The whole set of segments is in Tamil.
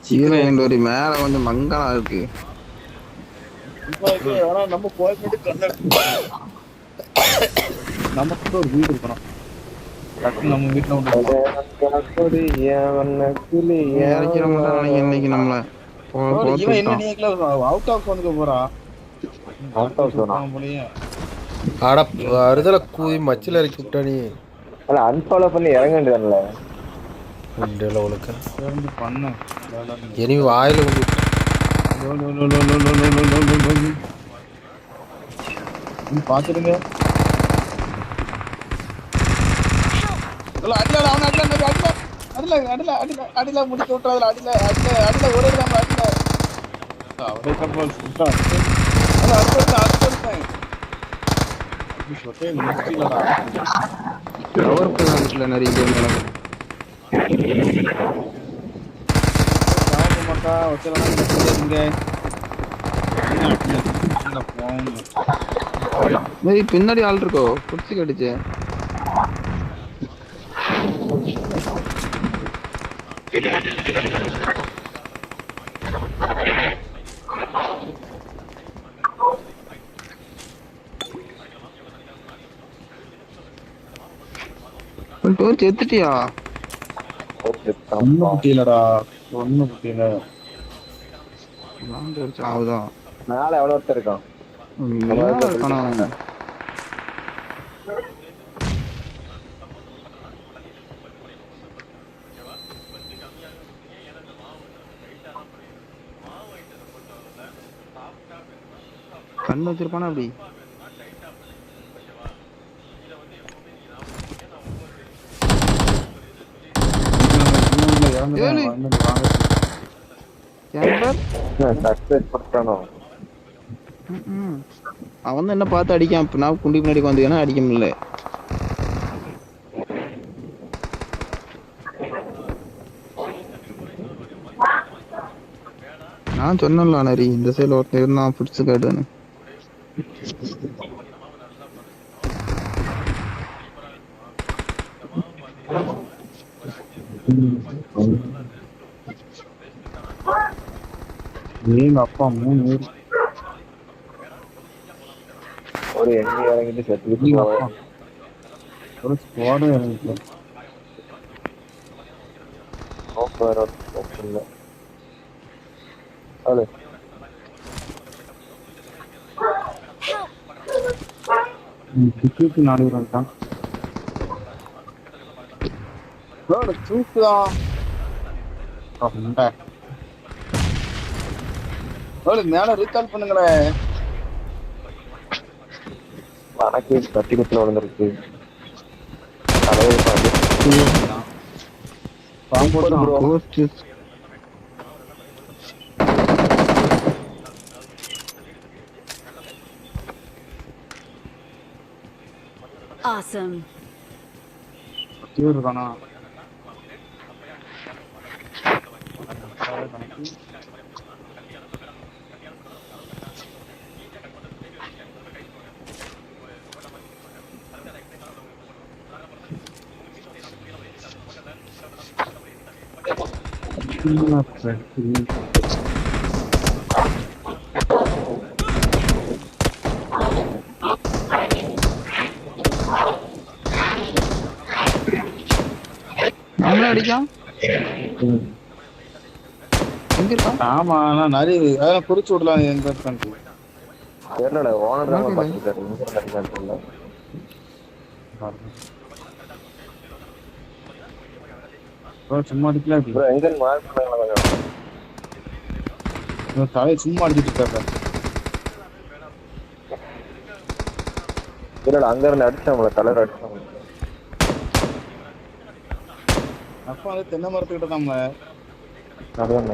சீக்கிரம் ஒரு மேல கொஞ்சம் மங்களா இருக்கு. நம்ம நமக்கு ஒரு வீடு இருக்கணும். நம்ம வீட்டுல இன்னைக்கு நம்மள என்ன நீங்கள அவுட் ஆஃப் வந்துக்க போறா. அறுதல கூதி மச்சில இறக்கி விட்டா நீ அன்ஃபாலோ பண்ணி இறங்க வேண்டியதானல. உண்டல உனக்கு பண்ண இனி வாயில வந்து பாத்துருங்க. அடியில முடிக்க விட்டுறதுல அடியில ஒரே பின்னாடி ஆள் இருக்கோ குடிச்சு கடிச்சு செத்துட்டியா? ஒண்ணு குட்டியிலடா, ஒண்ணு குட்டியில ஆகுதான். மேல எவ்வளவு ஒருத்தர் இருக்கான்? கண்ணு வச்சிருப்பானா அப்படி? அவன் என்ன பார்த்து அடிக்கான். நான் குண்டி முன்னாடி வந்து அடிக்க முடியல. நான் சொன்னல நரி இந்த சைடுல ஒருத்தர் இருந்தான் புடிச்சு காட்டுன்னு. அப்பா 3 பேர் ஒரு எண்ணி இறங்கிட்டு செத்து ஒரு ஸ்குவாட் இறங்கிட்டு நாலு பேர் வந்துட்டான். தூக்குதான் மேல ரீகால் பண்ணுங்களே. வணக்கு கட்டி குத்துல விழுந்துருக்கு. Awesome. இருக்கானா அடிக்கான். ஆமா நான் நிறைய அதெல்லாம் குறிச்சு விடலாம். எங்க தெரியல ஓனர் தான் பார்த்துருக்காரு. சும்மா அடிக்கல தலையை சும்மா அடிச்சுட்டு இருக்காரு. இல்ல அங்க இருந்து அடிச்சாங்கள தலைவர் அடிச்சாங்க. அப்பா வந்து தென்னை மரத்துக்கிட்ட தான் அதான்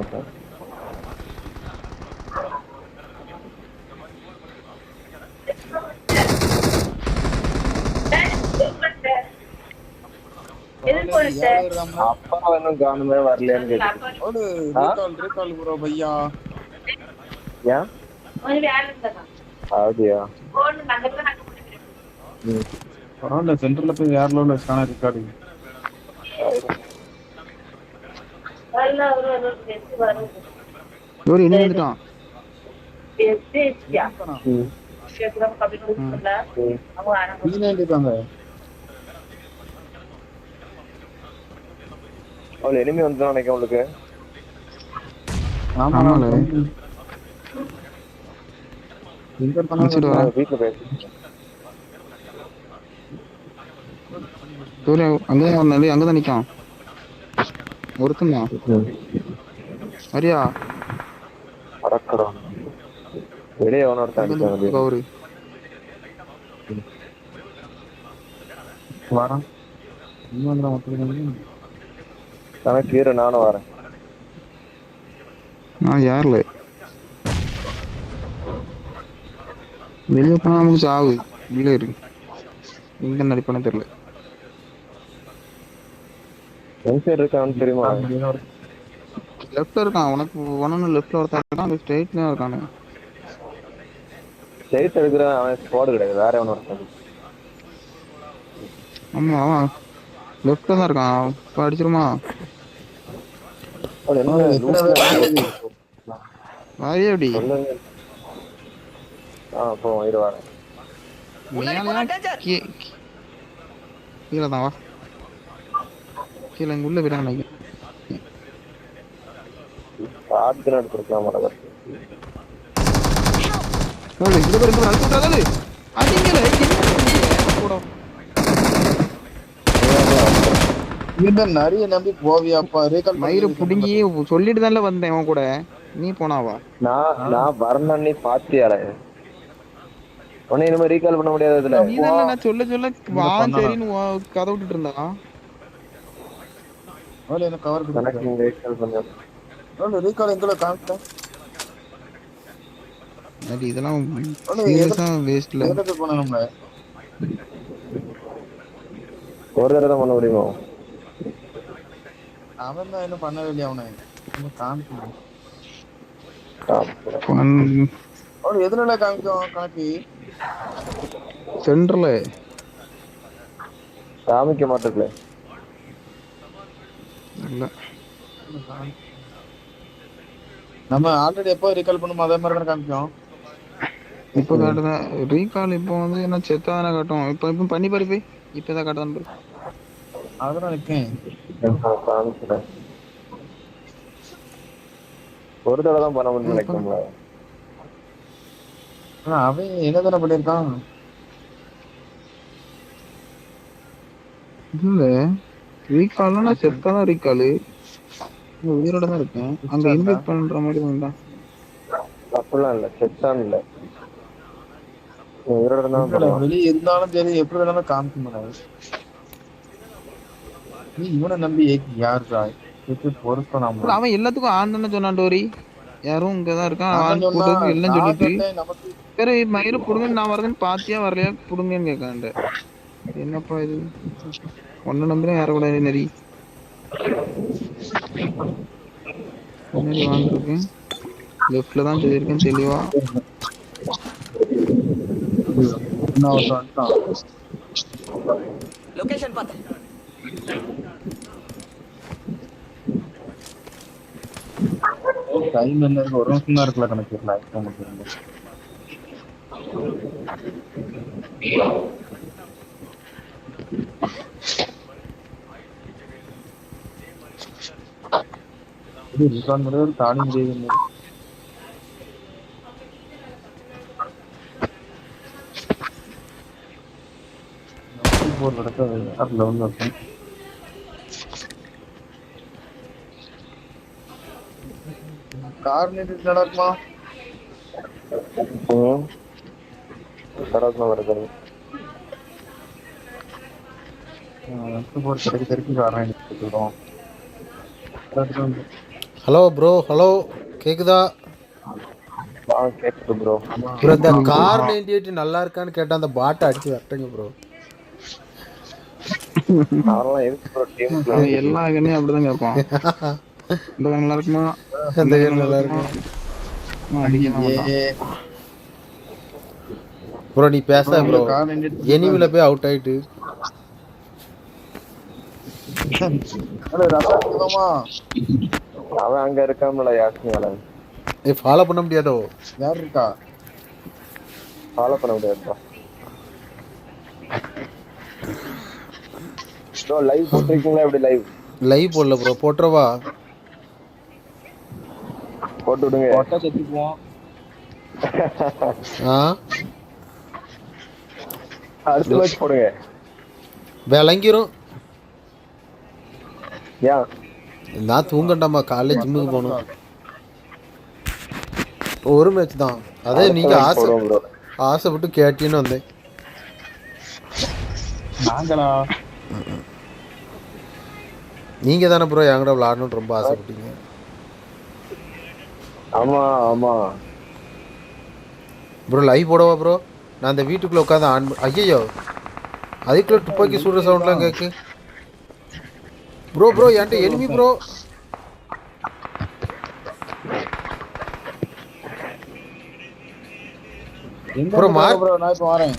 அப்பா இன்னும் கவனமே வரலையான்னு ரீகால் ப்ரோ பையா. ஏன் அப்படியா? பரவாயில்ல சென்டர்ல போய் வேற லெவல்ல இருக்கான ரெக்கார்டிங். இவரு இனி வந்துட்டான். இருக்காங்க. அவள் எனிமி வந்துதான் நினைக்க உங்களுக்கு. ஆமால எங்க இருக்காங்க? வச்சுட்டு வரேன். வீட்டுல பேசு. சூர்யா அங்கதான் ஒரு நாள் அங்கதான் நிக்கான் ஒருத்தன் தான். சரியா அடக்கடம் வெளியே எவனோ ஒருத்தன் அடிச்சாங்க. அவரு வரேன். இன்னும் மட்டும் எனக்கு கீரை நானும் வரேன். நான் யாருல வெளியே போனா நமக்கு சாவு. வெளியே இருக்கு எங்க நடிப்பானே தெரியல. என் சைடு இருக்கான்னு தெரியுமா? லெஃப்ட்ல இருக்கான். உனக்கு ஒன்னு லெஃப்ட்ல ஒருத்தன் இருக்கான். அந்த ஸ்ட்ரைட்லயும் இருக்கானு. ஸ்ட்ரைட் எடுக்கிற அவன் ஸ்குவாட் கிடையாது, வேற எவனோ ஒருத்தன். ஆமா அவன் லெஃப்ட்ல தான் இருக்கான். இப்ப அடிச்சிருமா? அவன் என்ன வாரியா அப்படி சொல்லுங்க. போ இரு வரேன். கீழே தான் வா. கீழே இங்க உள்ள போயிட்டாங்க நினைக்கிறேன். ஆட்கள் எடுத்துருக்கலாம் மாட்டேன். இந்த பேர் அழுத்து விட்டாதாரு அடிக்கல. நிறைய நம்பி போவியாப்பா. மயிறு புடுங்கி சொல்லிட்டு தானே வந்தேன் அவன் கூட. நீ போனாவா? நான் வரணும். நீ பாத்தியால உன்னை இனிமே ரீகால் பண்ண முடியாது. இதுல நான் சொல்ல சொல்ல வா சரின்னு கதை விட்டுட்டு இருந்தான். கவர் ரீகால் பண்ண ரீகால் எங்களை காமிட்டேன். இதெல்லாம் சீரியஸா வேஸ்ட்ல போன ஒரு தடவை தான் பண்ண முடியுமா? அவன் தான் இன்னும் பண்ணவே இல்லையா? அவனை காமிக்கணும். அவனு எதுனால காமிக்கும்? காப்பி சென்டர்ல காமிக்க மாட்டேங்கல. இல்ல நம்ம ஆல்ரெடி எப்போ ரீகால் பண்ணுமோ அதே மாதிரி தான் காமிக்கும். இப்ப காட்டுதான் ரீகால். இப்போ வந்து என்ன செத்தா தானே காட்டும். இப்ப பண்ணி பாரு போய். இப்பதான் காட்டுதான் பாரு. அதெல்லாம் இருக்கேன். ஒரு தடவை தான் பண்ண முடியும் நினைக்கிறோம்ல. அவன் என்ன தானே பண்ணிருக்கான்? இல்ல ரீகால்னா செத்தாதான் ரீகாலு. உயிரோட தான் இருக்கேன். அங்க இன்வைட் பண்ற மாதிரி தான். அப்படிலாம் இல்ல, செத்தான் இல்ல. உயிரோட தான் வெளியே இருந்தாலும் சரி எப்படி வேணாலும் காமிக்க முடியாது. நீ இவனை நம்பி யாருக்கா பொறுப்ப? அவன் எல்லாத்துக்கும் ஆந்தன்னு சொன்னான் டோரி. யாரும் இங்கதான் இருக்கான் எல்லாம் சொல்லிட்டு சரி மயிறு புடுங்க. நான் வரதுன்னு பாத்தியா வரலையா புடுங்கன்னு கேட்காண்ட. என்னப்பா இது? ஒன்னு நம்பினா யார கூட நெறி வாங்கிருக்கேன். லெஃப்ட்ல தான் சொல்லியிருக்கேன் தெளிவா. லொகேஷன் பாத்து டைம் என்ன இருக்கு? ஒரு நிமிஷம் தான் இருக்குல்ல கணக்கு. தாடி முடியுது. அதுல ஒண்ணு இருக்கும். கார்னேட் நடக்குமா? கடவுள் வருது. Hello bro. ஹலோ கேக்குதா? கேக்குது ப்ரோ. ப்ரோ இந்த கார் 98 நல்லா இருக்கான்னு கேட்டா அந்த பாட்டை அடிச்சு வரட்டுங்க ப்ரோ. அவரெல்லாம் எதுக்கு ப்ரோ டீம்ல? எல்லா கண்ணையும் அப்படிதான் கேட்பான். இந்த நல்லா இருக்குமா? அந்த நல்லா இருக்கும் ப்ரோ. நீ பேச ப்ரோ. எனிவில போய் அவுட் ஆயிட்டு அவன் அங்க இருக்காமல யாஸ்மியால ஃபாலோ பண்ண முடியாதோ? யார் இருக்கா? ஃபாலோ பண்ண முடியாதுப்பா. ப்ரோ லைவ் போட்டிருக்கீங்களா? எப்படி லைவ் போடல ப்ரோ, போட்டுறவா? போட்டு விடுங்க. போட்டா செத்துக்குவோம். அடுத்த மேட்ச் போடுங்க. விளங்கிரும். ஏன் நான் தூங்கண்டாமா, காலைல ஜிம்முக்கு போகணும். ஒரு மேட்ச் தான், அதே நீங்க ஆசைப்பட்டு கேட்டீன்னு வந்தேன். நாங்களா? நீங்க தானே ப்ரோ என்கிட்ட விளாடணும்னு ரொம்ப ஆசைப்பட்டீங்க. ஆமா ஆமா ப்ரோ லைவ் போடவா ப்ரோ? நான் அந்த வீட்டுக்குள்ள உட்காந்து ஆன் ஐயோ அதுக்குள்ள துப்பாக்கி சுடுற சவுண்ட்லாம் கேக்கு. ப்ரோ என்கிட்ட enemy bro. Bro mark bro, நான் இப்ப வரேன்.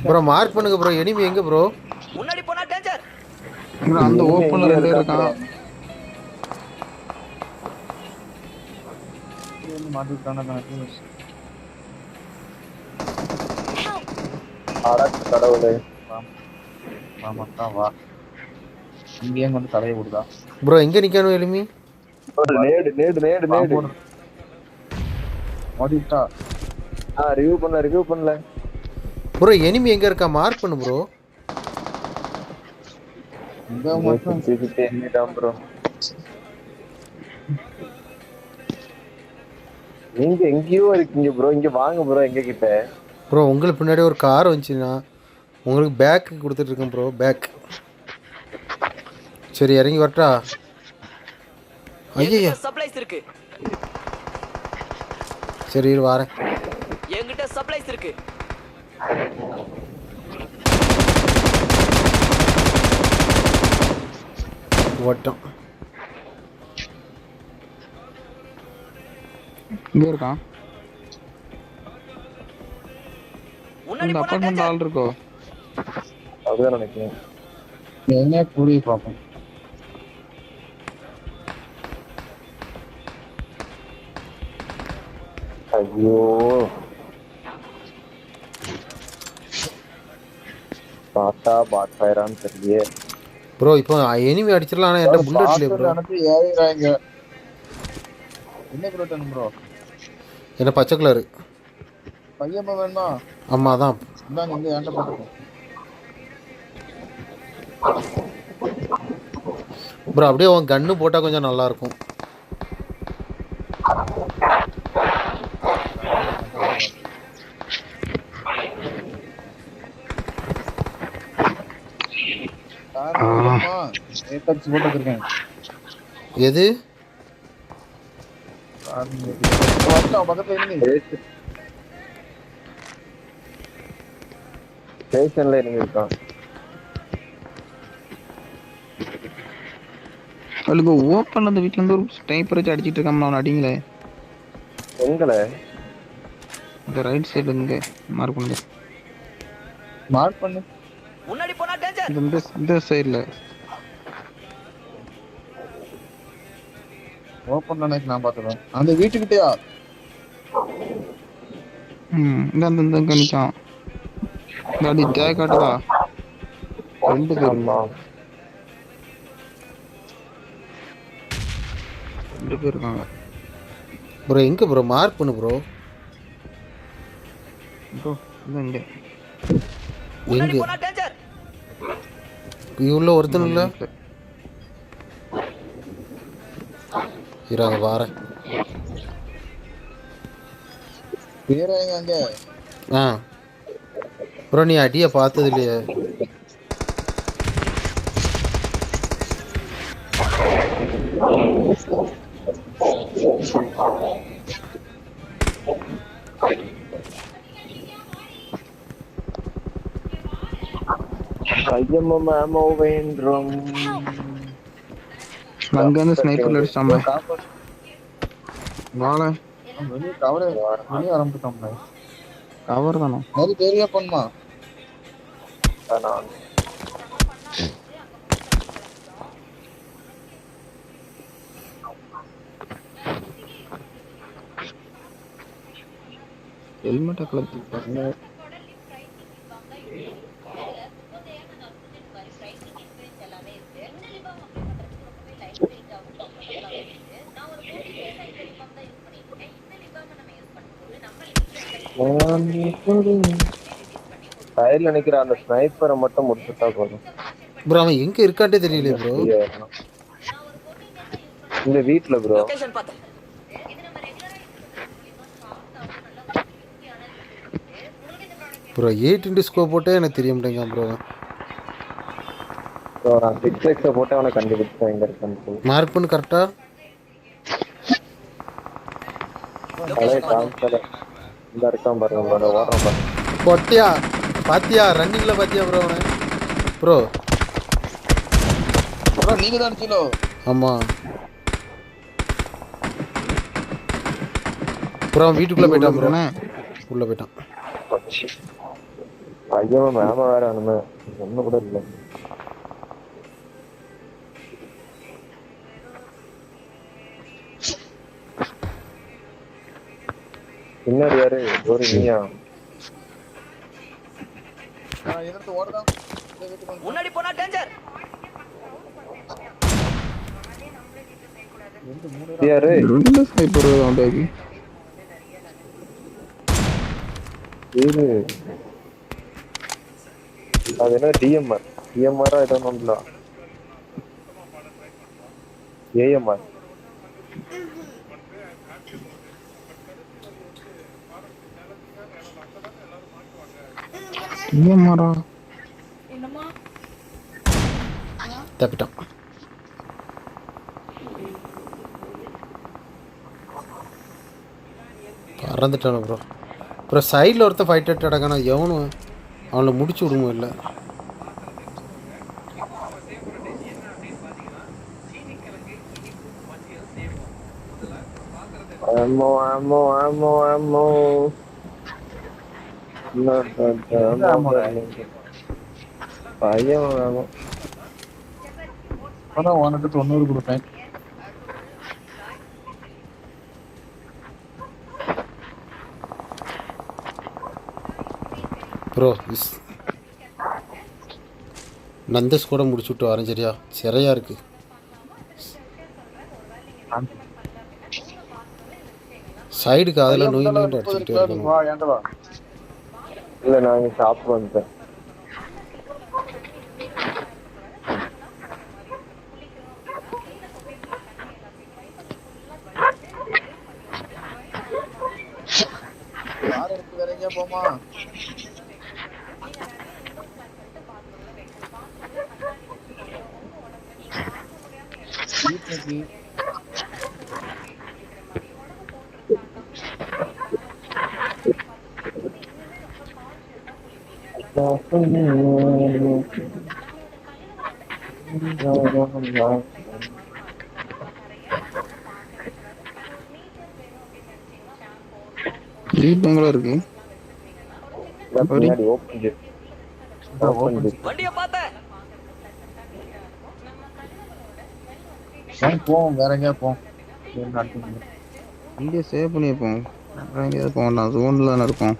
ப்ரோ மார்க் பண்ணுங்க ப்ரோ. எனிமி எங்க ப்ரோ? முன்னாடி போனா டேஞ்சர். அந்த ஓப்பன்ல 2 பேர் இருக்கான். மாட்டிட்டானே கணக்கு. கடவுளே. ஆமாக்கா வா. இங்கேயே வந்து தலையை விடுதா ப்ரோ எங்க நிக்கணும் எனிமி? நேடு ஓடிட்டா. ரிவ்யூ பண்ணல ப்ரோ எனிமி எங்க இருக்கா? மார்க் பண்ணு ப்ரோ. இங்க மட்டும் ப்ரோ. நீங்க எங்கேயோ இருக்கீங்க ப்ரோ. இங்க வாங்க ப்ரோ எங்க கிட்ட. ப்ரோ உங்களுக்கு பின்னாடி ஒரு கார் வந்துச்சுன்னா உங்களுக்கு பேக் கொடுத்துட்டு இருக்கேன் ப்ரோ. பேக். சரி இறங்கி வரட்டா? ஐயா சப்ளைஸ் இருக்கு. சரி இரு வரேன். என்கிட்ட சப்ளைஸ் இருக்கு. ஓட்டம் இங்க இருக்கான். முன்னாடி இந்த போனா அபார்ட்மெண்ட் டேஞ்சர். ஆள் இருக்கோ? அதுதான் நினைக்கிறேன். என்ன கூடி பார்ப்போம். ஐயோ பாட்டா பாட் ஃபயரான்னு தெரியல ப்ரோ. இப்போ எனிமி அடிச்சிடலாம். ஆனால் என்கிட்ட புல்லட் இல்லையே ப்ரோ. எனக்கு ஏறிறாங்க. என்ன புல்லட் ப்ரோ? என்ன பச்சை கலரு பையப்ப வேணுமா? ஆமாம் தான். இந்தாங்க இங்கே ஏன்ட்ட போட்டுக்கோ ப்ரோ. அப்படியே உன் கன்று போட்டால் கொஞ்சம் நல்லாயிருக்கும். போட்டுருக்கேன். எது பக்கத்துல இருந்து ஸ்டேஷன்ல இருந்து இருக்கான். அவளுக்கு ஓப்பன்ல அந்த வீட்ல இருந்து ஒரு ஸ்னைப்பர் வச்சு அடிச்சிட்டு இருக்காம அவன் அடிங்களே. எங்களை இந்த ரைட் சைடு இங்க மார்க் பண்ணு. மார்க் பண்ணு. முன்னாடி போனா டேஞ்சர். இந்த சைடுல ஓபன் பண்ணேன். நான் பாத்துறேன். அந்த வீட்டுக்கிட்டயா? இந்த அந்த இந்த கணிச்சான். அடி டேக் காட்டுதா? 2 பேர். ஆமா 2 பேர் இருக்காங்க. ப்ரோ எங்கே ப்ரோ? மார்க் பண்ணு ப்ரோ. ப்ரோ இங்க முன்னாடி எங்கே? போனா டேஞ்சர். இவ்வளோ ஒருத்தனும் இல்லை. இராங்க வாரேன். பேராங்க அங்க. ப்ரோ நீ அடியை பார்த்தது இல்லையே. ஐயம்மா வேண்டும். அங்க இருந்து ஸ்னைப்பர்ல அடிச்சாம வாள வெளியே கவரை வெளியே ஆரம்பிட்டோம்ல. கவர் தானே. அது பெரிய பொண்ணுமா? ஹெல்மெட்டை கலத்திட்டாங்க. சைடுல நிக்கிற அந்த ஸ்னைப்பரை மட்டும் முடிச்சுட்டா போதும். ப்ரோ அவன் எங்க இருக்காட்டே தெரியல ப்ரோ. இந்த வீட்ல ப்ரோ. லொகேஷன் பார்த்தேன். ப்ரோ 8 ஸ்கோப் போட்டே எனக்கு தெரிய மாட்டேங்க ப்ரோ. ப்ரோ நான் 6x போட்டு அவனை கண்டுபிடிச்சேன் எங்க இருக்கான்னு. மார்க் பண்ணு கரெக்டா. இந்த இருக்கான் பாருங்க ப்ரோ, ஓடுறான் பாருங்க. பொட்டியா பாத்தியா ரன்னிங்ல பாத்தியா ப்ரோ அவனை. ப்ரோ ப்ரோ நீங்க தான் அடிச்சீங்களோ? ஆமா ப்ரோ வீட்டுக்குள்ள போயிட்டான் ப்ரோ. உள்ள போயிட்டான். ஐயோ மேம வேற அனுமே ஒண்ணு கூட இல்லை. பின்னாடி யாரு ஒரு நீயா? எதிர்த்து ஓடுதான். முன்னாடி போனா டேஞ்சர். யாரு ரெண்டு ஸ்னைப்பர் ஆண்டாகி. இது அது என்ன டிஎம்ஆர் டிஎம்ஆரா ஏதோ ஒண்ணுல ஏஎம்ஆர். ஏமாறா தப்பிட்டான். பறந்துட்டான ப்ரோ. அப்புறம் சைடில் ஒருத்தன் ஃபைட் அட் அடக்கானா எவனும் அவனை முடிச்சு விடுமோ இல்லை. ஆமோ ஆமோ ஆமோ ஆமோ பையன் ஆமோ. அதான் உனக்கு 90 கொடுப்பேன். ப்ரோ நந்தஸ் கூட முடிச்சு விட்டு வரேன் சரியா. சிறையா இருக்கு. சைடுக்கு அதில் நோய் நோய் அடிச்சுக்கிட்டே இருக்கணும். வா ஏன்டா வா. இல்ல நான் சாப்பிட்டு வந்துட்டேன். யார் எடுத்து வேற எங்கேயா போமா? ஜீப் எங்களா இருக்கு? பின்னாடி ஓப்பன் ஜிப். வண்டிய பார்த்தேன். போவோம் வேற எங்கேயா போவோம். இங்கே சேவ் பண்ணி வைப்போம். அப்புறம் எங்கேயாவது போக வேண்டாம். ஜோன்ல தானே இருக்கும்.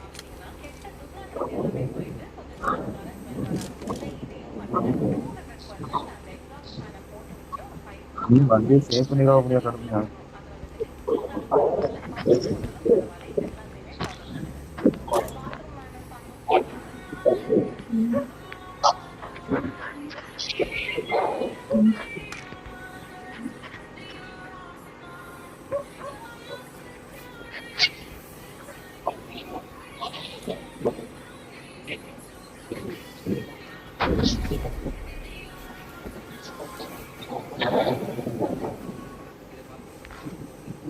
நீ வண்டியை சேவ் பண்ணிட முடியாது கடமையா.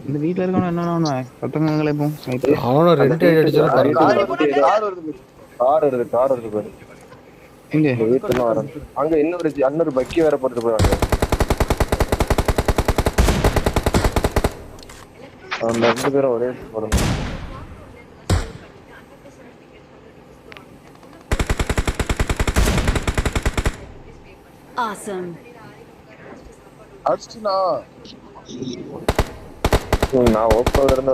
இந்த வீட்டுல இருக்கவன என்ன கட்டங்களே போ. அவனும் 2 அடிச்சாலும் கார் வருது பாரு. எங்க வீட்டுல வர அங்க இன்னொரு பக்கி வேற போட்டுட்டு போறாங்க. அந்த 2 பேரும் ஒரே போறாங்க. Awesome. அடிச்சுனா நான் ஓப்போல இருந்து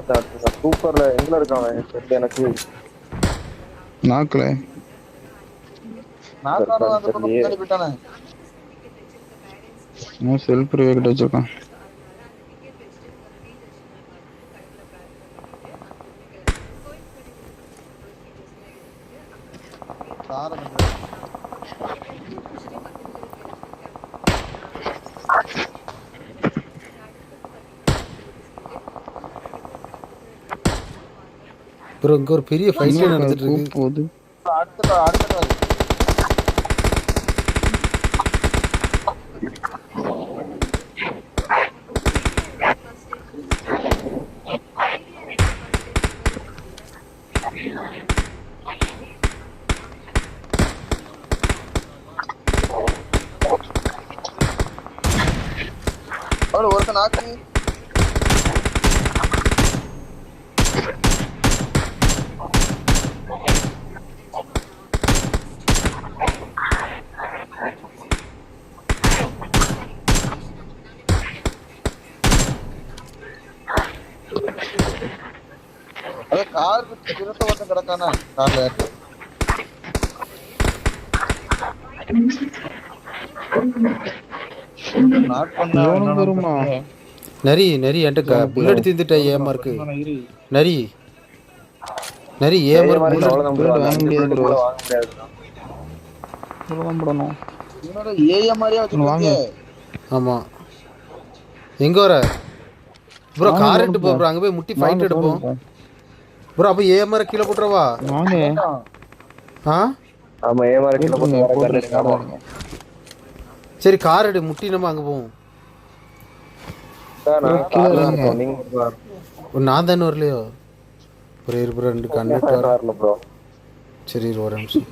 சூப்பர்ல எங்க இருக்கான் எனக்கு நாக்குல செல்ஃப் ரிவேக்கிட்ட வச்சிருக்கான். ப்ரோ இங்க ஒரு பெரிய ஃபைட் நடந்துட்டு இருக்கு. போகுது ஒருத்தன் ஆக்கு கார் திருத்த ஒருத்தன் கிடக்கானா கார்ல வருமா நரி நரி என்கிட்ட புல்லட் தீர்ந்துட்டா ஏமா இருக்கு. நரி நரி ஏமா வாங்க முடியாது ப்ரோ. போடணும் வாங்க. ஆமா எங்க வர ப்ரோ? கார் எடுத்து போ ப்ரோ, அங்க போய் முட்டி ஃபைட் எடுப்போம் ப்ரோ. அப்ப ஏமாற கீழே போட்டுறவா? வாங்க. ஆமா ஏமாற கீழே போட்டு சரி கார் எடு, முட்டி நம்ம அங்க போவோம். நான் தானே வரலையோ ஒரு 2 கண்டு. சரி ஒரு நிமிஷம்.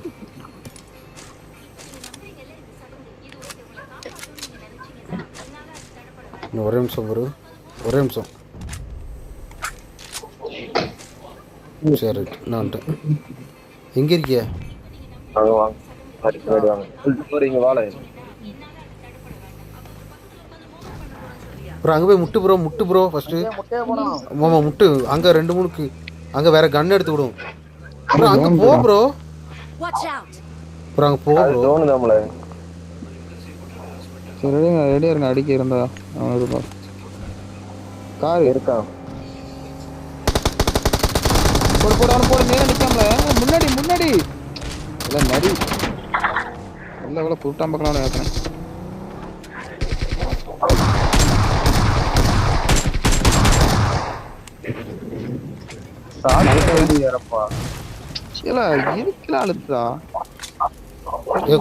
ஒரே நிமிஷம் ப்ரோ, ஒரே நிமிஷம். சரி நான் வந்துட்டேன். எங்க இருக்கிய? ப்ரோ அங்கே போய் முட்டு ப்ரோ, முட்டு ப்ரோ ஃபஸ்ட்டு. ஆமாம் முட்டு. அங்கே 2-3 அங்கே வேற கன் எடுத்து விடும் ப்ரோ. அங்கே போ ப்ரோ. ப்ரோ அங்கே போ ப்ரோ. சரி ரெடியா இருங்க. அடிக்க இருந்தா அவன் இருப்பான். கார் இருக்கான். போடு நேரா நிக்காமல முன்னாடி முன்னாடி இல்ல நரி இல்ல இவ்வளவு கூட்டாம் பக்கம் ஏத்துறேன்.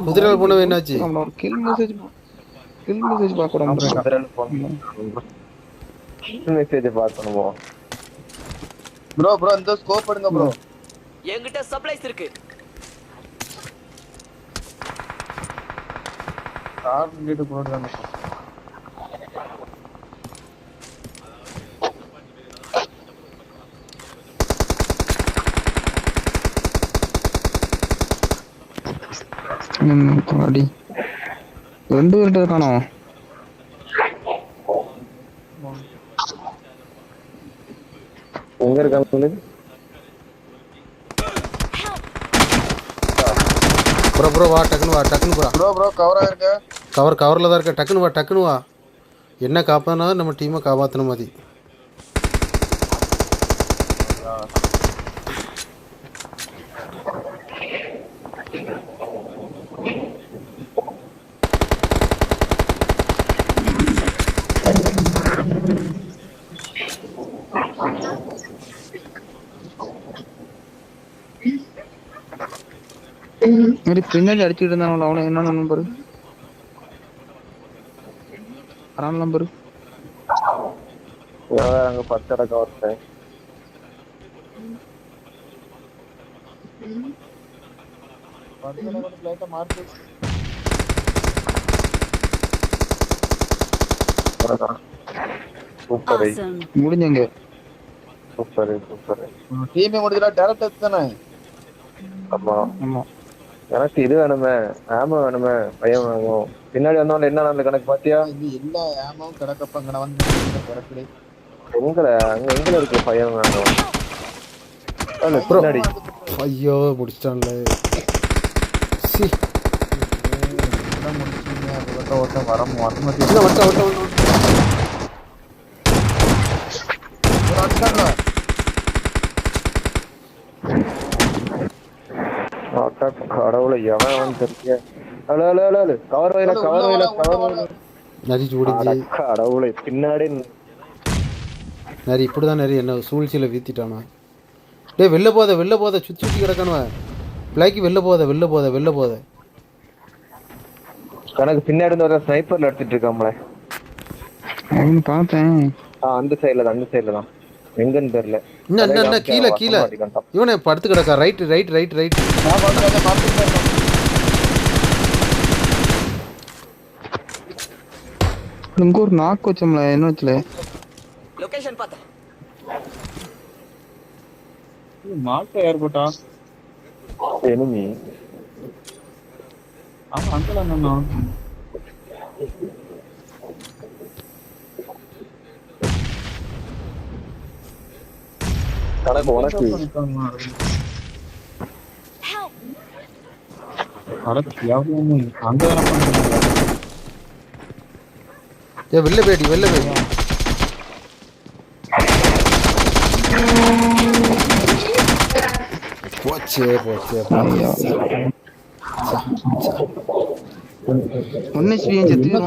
குதிரை போன என்னாச்சு? கில் மெசேஜ் பார்க்கணுமோ ப்ரோ? ப்ரோ இந்த ஸ்கோப் எடுங்க ப்ரோ. என்கிட்ட சப்ளைஸ் இருக்கு. கார் இங்கிட்டு போடுறாங்க. அடி 2 பேர்கிட்ட காணோம். எங்க இருக்காங்க சொல்லு ப்ரோ. ப்ரோ வா டக்குனு வா, டக்குனு வா ப்ரோ. ப்ரோ கவரா இருக்க? கவரில் தான் இருக்க. டக்குனு வா, டக்குனு வா. என்ன காப்பாற்றினா நம்ம டீமை காப்பாற்றின மாதிரி. பின்னாடி அடிச்சுட்டு இருந்தானு அவனை என்ன நம்பரு நம்பரு அங்க 10 அடக்கம் வரேன். முடிஞ்சங்க. Super super. டீமே முடிஞ்சல. டைரக்ட் தானே? ஆமா ஆமா. எனக்கு இது வேணுமே, ஆமா வேணுமே, பையன் வேணும். பின்னாடி வந்தவங்க என்ன அந்த கணக்கு பாத்தியா? இது எல்லா ஆமாவும் கிடக்கப்ப வந்து கிடக்குது. எங்கல அங்க எங்கல இருக்கு பையன் ப்ரோ பின்னாடி ஐயோ முடிச்சிட்டான்ல சி ஒருத்தன் வர மாட்டேன் இல்ல வட்ட கடவுளை எவன் தெரிய கவர் வயல நரி ஓடிஞ்சு கடவுளை பின்னாடி நரி இப்படிதான் நரி என்ன சூழ்ச்சியில வீத்திட்டானா டேய் வெளில போத சுத்தி கிடக்கணுவ பிளாக்கி வெளில போத கணக்கு பின்னாடி இருந்து ஒரு ஸ்னைப்பர்ல எடுத்துட்டு இருக்காமல அவனு பார்த்தேன். அந்த சைடுல தான் எங்கன்னு தெரியல. என்ன கீழே இவனே படுத்து கிடக்கா ரைட் இங்க ஒரு நாக்கு வச்சோம்ல என்ன வச்சல லொகேஷன் பார்த்தேன். மாட்ட ஏற்பட்டா எனிமி ஆமா அங்கல என்ன கணக்கு உனக்கு வெளில போயிடி போச்சே ஒன்னு ஸ்வீன் செத்து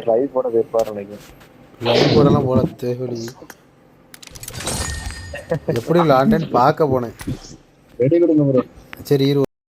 லைவ் போட வைப்பாரு நினைக்கிறேன். லைவ் போடலாம் போல தேவலி எப்படி விளாண்டேன்னு பார்க்க போனேன். ரெடி கொடுங்க ப்ரோ. சரி இரு